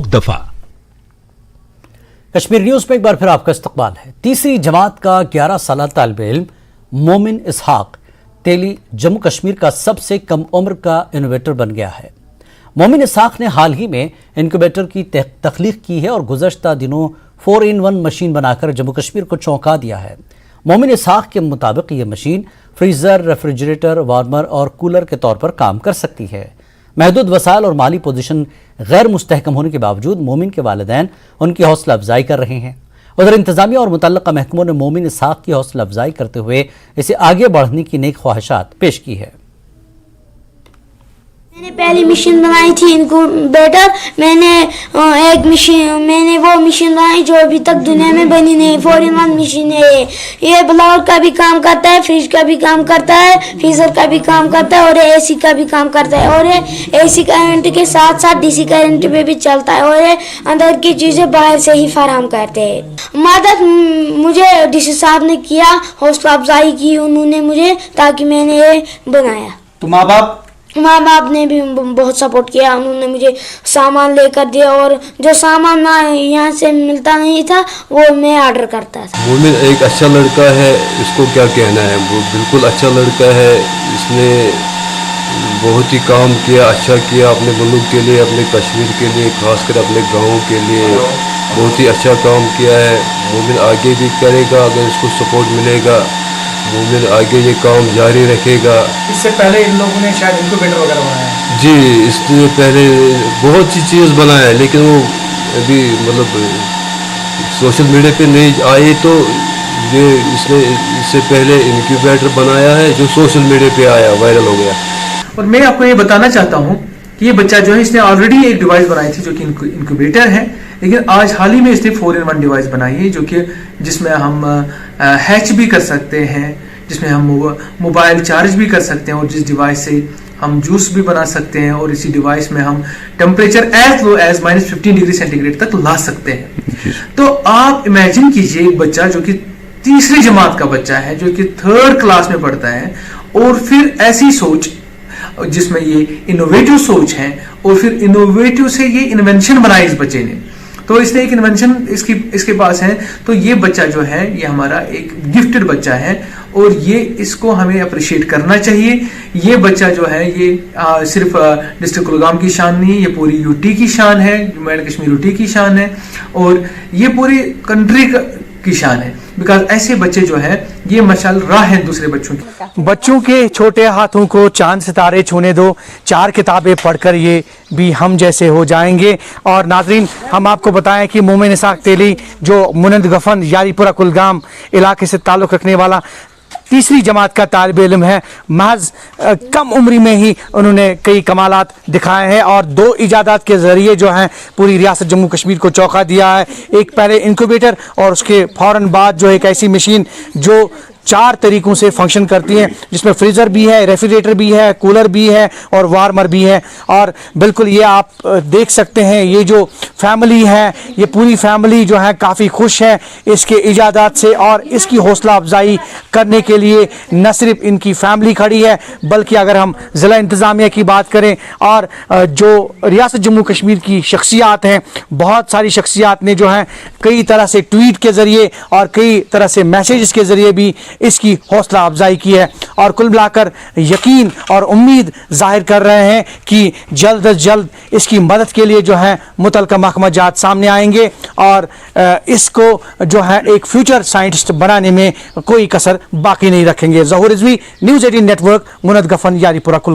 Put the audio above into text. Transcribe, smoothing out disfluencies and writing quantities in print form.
दफा। कश्मीर न्यूज में एक बार फिर आपका इस्तकबाल है। तीसरी जमात का 11 साल तालिब इल्म मोमिन इसहाक तेली जम्मू कश्मीर का सबसे कम उम्र का इनोवेटर बन गया है। मोमिन इसहाक ने हाल ही में इनक्यूबेटर की तख्लीक की है और गुज़श्ता दिनों 4-in-1 मशीन बनाकर जम्मू कश्मीर को चौंका दिया है। मोमिन इसहाक के मुताबिक ये मशीन फ्रीज़र, रेफ्रिजरेटर, वार्मर और कूलर के तौर पर काम कर सकती है। महदूद वसाइल और माली पोजीशन गैर मुस्तहकम होने के बावजूद मोमिन के वालिदैन उनकी हौसला अफजाई कर रहे हैं। उधर इंतजामिया और मुतल्लका महकमों ने मोमिन इसहाक की हौसला अफजाई करते हुए इसे आगे बढ़ने की नेक ख्वाहिशात पेश की है। मैंने पहली मशीन बनाई थी इनक्यूबेटर। मैंने वो मशीन बनाई जो अभी तक दुनिया में बनी नहीं। 4-in-1 मशीन है ये ब्लाउर का भी काम करता है, फ्रिज का भी काम करता है, फ्रीजर का भी काम करता है और एसी का भी काम करता है। और ये एसी करंट के साथ साथ डीसी करंट पे भी चलता है और ये अंदर की चीजें बाहर से ही फराहम करते हैं। मदद मुझे डीसी साहब ने किया, हौसला अफजाई की उन्होंने मुझे, ताकि मैंने ये बनाया। तो माँ बाप ने भी बहुत सपोर्ट किया। उन्होंने मुझे सामान लेकर दिया और जो सामान ना यहाँ से मिलता नहीं था वो मैं ऑर्डर करता था। मोमिन एक अच्छा लड़का है, इसको क्या कहना है, वो बिल्कुल अच्छा लड़का है। इसने बहुत ही काम किया, अच्छा किया अपने मुल्क के लिए, अपने कश्मीर के लिए, खासकर अपने गाँव के लिए बहुत ही अच्छा काम किया है। मोमिन आगे भी करेगा अगर इसको सपोर्ट मिलेगा। मोमिन आगे ये काम जारी रखेगा। इससे पहले इन लोगों ने शायद इनक्यूबेटर वगैरह बनाया जी, इससे पहले बहुत सी चीज़ बनाया है, लेकिन वो अभी मतलब सोशल मीडिया पे नहीं आए। तो ये इसने इससे पहले इनक्यूबेटर बनाया है जो सोशल मीडिया पे आया, वायरल हो गया। और मैं आपको ये बताना चाहता हूँ कि ये बच्चा जो है इसने ऑलरेडी एक डिवाइस बनाई थी जो कि इनक्यूबेटर है, लेकिन आज हाल ही में इसने 4-in-1 डिवाइस बनाई है जो कि जिसमें हम हैच भी कर सकते हैं, जिसमें हम मोबाइल चार्ज भी कर सकते हैं और जिस डिवाइस से हम जूस भी बना सकते हैं और इसी डिवाइस में हम temperature as low as -15 degree centigrade तक ला सकते हैं। तो आप इमेजिन कीजिए एक बच्चा जो कि तीसरी जमात का बच्चा है, जो कि 3rd क्लास में पढ़ता है, और फिर ऐसी सोच जिसमें ये इनोवेटिव सोच है और फिर इनोवेटिव से ये इन्वेंशन बनाई इस बच्चे ने। तो इसने एक इन्वेंशन इसके पास है। तो ये बच्चा जो है ये हमारा एक गिफ्टेड बच्चा है और ये इसको हमें अप्रिशिएट करना चाहिए। ये बच्चा जो है ये सिर्फ डिस्ट्रिक्ट कुलगाम की शान नहीं है, ये पूरी यूटी की शान है, जम्मू एंड कश्मीर यूटी की शान है और ये पूरी कंट्री की शान है। बिकॉज ऐसे बच्चे जो है ये मशाल राह है दूसरे बच्चों की। बच्चों के छोटे हाथों को चांद सितारे छूने दो, 4 किताबें पढ़कर ये भी हम जैसे हो जाएंगे। और नाजरीन, हम आपको बताएं कि मोमिन इसहाक तेली जो मुनद गफन यारीपुरा कुलगाम इलाके से ताल्लुक़ रखने वाला तीसरी जमात का तालिब इल्म है। महज कम उम्री में ही उन्होंने कई कमालात दिखाए हैं और 2 इजादात के ज़रिए जो हैं पूरी रियासत जम्मू कश्मीर को चौंका दिया है। एक पहले इनक्यूबेटर और उसके फ़ौरन बाद जो एक ऐसी मशीन जो 4 तरीक़ों से फंक्शन करती है, जिसमें फ्रीज़र भी है, रेफ्रिजरेटर भी है, कूलर भी है और वार्मर भी है। और बिल्कुल ये आप देख सकते हैं, ये जो फैमिली है, ये पूरी फैमिली जो है काफ़ी खुश है इसके इजादात से। और इसकी हौसला अफजाई करने के लिए न सिर्फ इनकी फैमिली खड़ी है, बल्कि अगर हम ज़िला इंतज़ामिया की बात करें और जो रियासत जम्मू कश्मीर की शख्सियात हैं, बहुत सारी शख्सियात ने जो है कई तरह से ट्वीट के ज़रिए और कई तरह से मैसेजेस के ज़रिए भी इसकी हौसला अफजाई की है। और कुल मिलाकर यकीन और उम्मीद जाहिर कर रहे हैं कि जल्द अज जल्द इसकी मदद के लिए जो है मुतल्लिका महकमा जात सामने आएंगे और इसको जो है एक फ्यूचर साइंटिस्ट बनाने में कोई कसर बाकी नहीं रखेंगे। ज़हूर रिजवी, न्यूज़ 18 नेटवर्क, मुनद गफन यारीपुरा कुल।